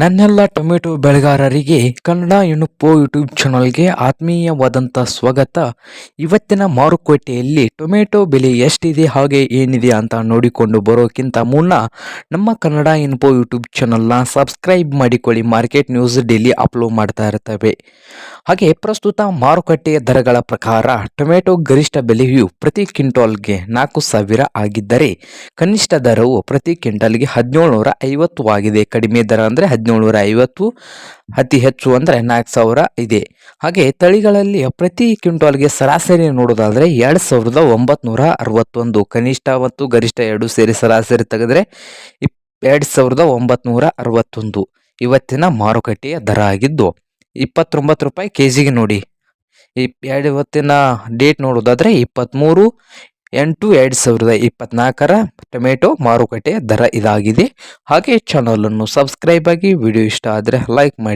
ನನ್ನೆಲ್ಲ ಟೊಮೆಟೊ ಬೆಳೆಗಾರರಿಗೆ Kannada info YouTube ಚಾನಲ್ಗೆ ಆತ್ಮೀಯವಾದಂಥ ಸ್ವಾಗತ. ಇವತ್ತಿನ ಮಾರುಕಟ್ಟೆಯಲ್ಲಿ ಟೊಮೆಟೊ ಬೆಲೆ ಎಷ್ಟಿದೆ ಹಾಗೆ ಏನಿದೆ ಅಂತ ನೋಡಿಕೊಂಡು ಬರೋಕ್ಕಿಂತ ಮುನ್ನ ನಮ್ಮ ಕನ್ನಡ ಇನ್ಫೋ ಯೂಟ್ಯೂಬ್ ಚಾನಲ್ನ ಸಬ್ಸ್ಕ್ರೈಬ್ ಮಾಡಿಕೊಳ್ಳಿ. ಮಾರ್ಕೆಟ್ ನ್ಯೂಸ್ ಡೈಲಿ ಅಪ್ಲೋಡ್ ಮಾಡ್ತಾ ಇರ್ತವೆ. ಹಾಗೆ ಪ್ರಸ್ತುತ ಮಾರುಕಟ್ಟೆಯ ದರಗಳ ಪ್ರಕಾರ ಟೊಮೆಟೊ ಗರಿಷ್ಠ ಬೆಲೆಯು ಪ್ರತಿ ಕ್ವಿಂಟಾಲ್ಗೆ 4,000 ಆಗಿದ್ದರೆ ಕನಿಷ್ಠ ದರವು ಪ್ರತಿ ಕ್ವಿಂಟಾಲ್ಗೆ 1750 ಆಗಿದೆ. ಕಡಿಮೆ ದರ ಅಂದರೆ 1750, ಅತಿ ಹೆಚ್ಚು ಅಂದರೆ 4,000 ಇದೆ. ಹಾಗೆ ತಳಿಗಳಲ್ಲಿ ಪ್ರತಿ ಕ್ವಿಂಟಾಲ್ಗೆ ಸರಾಸರಿ ನೋಡೋದಾದರೆ 2,961, ಕನಿಷ್ಠ ಮತ್ತು ಗರಿಷ್ಠ ಎರಡು ಸೇರಿ ಸರಾಸರಿ ತೆಗೆದರೆ 2,961 ಇವತ್ತಿನ ಮಾರುಕಟ್ಟೆಯ ದರ ಆಗಿದ್ದು 29 ರೂಪಾಯಿ ಕೆಜಿಗೆ ನೋಡಿ. ಇವತ್ತಿನ ಡೇಟ್ ನೋಡೋದಾದರೆ 23/8/2024 ಟೊಮೆಟೊ ಮಾರುಕಟ್ಟೆಯ ದರ ಇದಾಗಿದೆ. ಹಾಗೆ ಚಾನಲನ್ನು ಸಬ್ಸ್ಕ್ರೈಬ್ ಆಗಿ, ವಿಡಿಯೋ ಇಷ್ಟ ಆದರೆ ಲೈಕ್ ಮಾಡಿ.